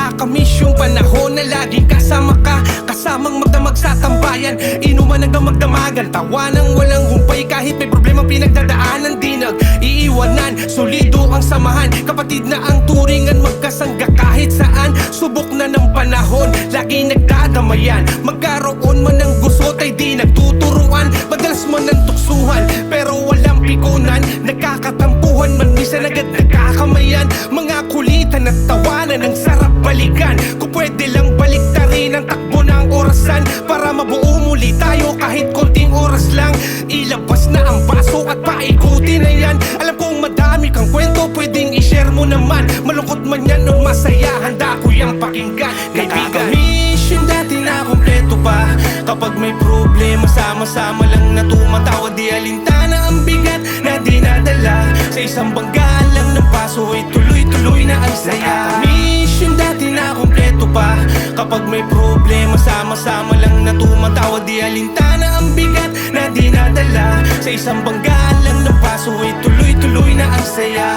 nakakamiss yung panahon na laging kasama ka, kasamang magdamag sa tambayan, inuman hanggang magdamagan, tawa ng walang humpay kahit may problema pinagdadaanan. Di nag-iiwanan, solido ang samahan, kapatid na ang turingan, magkasangga kahit saan. Subok na ng panahon, lagi nagdadamayan, magkaroon man ng gusot ay di nagtuturuan. Madalas man ng tuksuhan, pero walang pikunan, nagkakatampuhan man minsan agad nagkakamayan. Mga kulitan at tawanan, ang sarap balikan, kung pwede lang baliktarin ang takbo ng orasan, para mabuo muli tayo kahit konting oras lang. Ilabas na ang baso at paikuti na yan. Alam kong madami kang kwento, pwedeng i-share mo naman, malungkot man yan o masaya, handa ko yung pakinggan. Kaibigan, nakakamiss yung dati na kompleto pa, kapag may problema sama-sama lang na tumatawa. Di alintana ang bigat na dinadala, sa isang banggaan lang ng paso ay tuloy-tuloy na ang saya. Nakakamiss yung dati na kompleto pa, kapag may problema sama-sama lang na tumatawa. Di alintana ang bigat na dinadala, sa isang banggaan lang ng paso ay tuloy-tuloy na ang saya.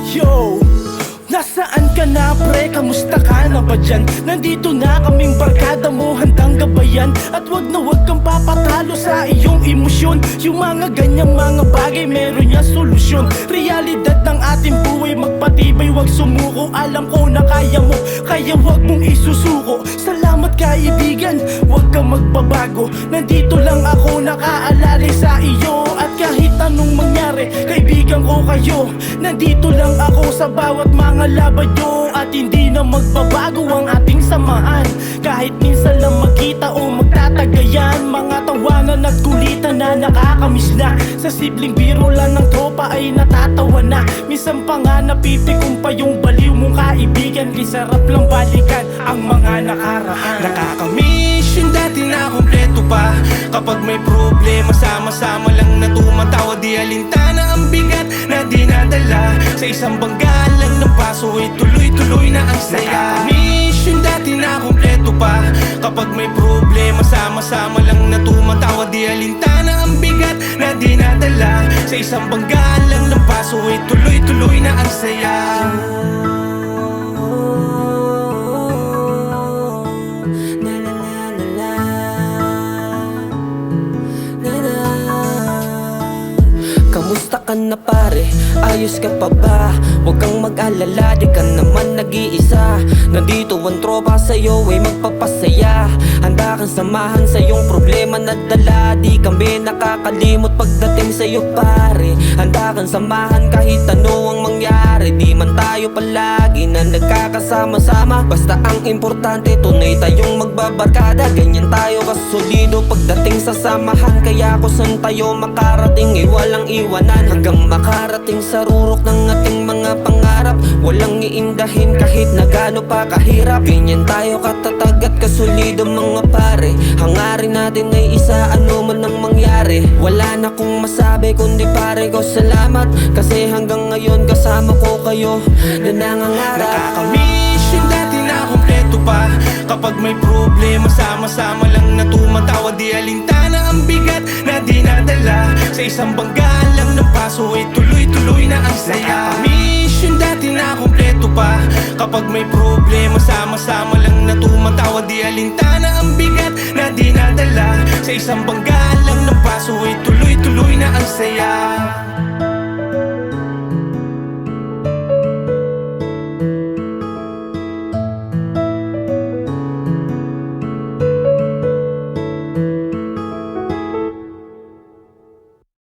Yo! Nasaan ka na pre? Kamusta ka na ba dyan? Nandito na kaming barkada mo, handang gabayan. At wag na wag kang papatalo sa iyong emosyon, yung mga ganyang mga bagay meron niya solusyon. Realidad ng ating buhay, magpatibay, wag sumuko. Alam ko na kaya mo, kaya wag mong isusuko. Salamat kaibigan, wag kang magbabago. Nandito lang ako nakaalalay sa iyo, at kahit anong mangyari, kaibigan ko kayo. Nandito lang ako sa bawat mga laban nyo, at hindi na magbabago ang ating samahan. Kahit minsan lang magkita o magtatagayan, mga tawanan at kulitan na nakakamiss na. Sa simpleng biro lang ng tropa ay natatawa na. Minsan pa nga napipikong pa yung baliw mong kaibigan, kay sarap lang balikan ang mga nakaraan. Nakakamiss yung dati na kompleto pa, kapag may problema sama-sama lang na tumatawa. Di alintana ang bigat na dinadala, sa isang banggaan lang ng paso ay tuloy-tuloy na ang saya. Nakakamiss yung dati na kompleto pa, kapag may problema sama-sama lang na tumatawa. Di alintana ang bigat na dinadala, sa isang banggaan lang ng paso ay tuloy-tuloy na ang saya. Kamusta ka na pare? Ayos ka pa ba? Huwag kang mag-alala, di ka naman nag-iisa. Nandito ang tropa sa'yo ay magpapasaya, handa kang samahan sa iyong problema na dala. Di kami nakakalimot pagdating sa'yo pare, handa kang samahan kahit ano ang mangyari. Di man tayo palagi na nagkakasama-sama, basta ang importante tunay tayong magbabarkada. Ganyan tayo kasolido pagdating sa samahan, kaya kung saan tayo makarating ay walang iwanan, hanggang makarating sa rurok ng ating mga pangarap. Walang iindahin kahit na gaano pa kahirap. Ganyan tayo katatag at kasolido mga pare, hangarin natin ay isa ano man ang mangyari. Wala na kong masabi kundi pare ko salamat, kasi hanggang ngayon kasama ko kayo na nangangarap. Nakakamiss yung dati na kompleto pa, kapag may problema sama-sama lang na tumatawa. Di alintana ang bigat na dinadala, sa isang banggaan lang ng paso ay tuloy-tuloy na ang saya. Nakakamiss yung dati na kompleto pa, kapag may problema sama-sama lang na tumatawa. Di alintana ang bigat na dinadala, sa isang banggaan lang ng paso ay tuloy-tuloy na ang saya.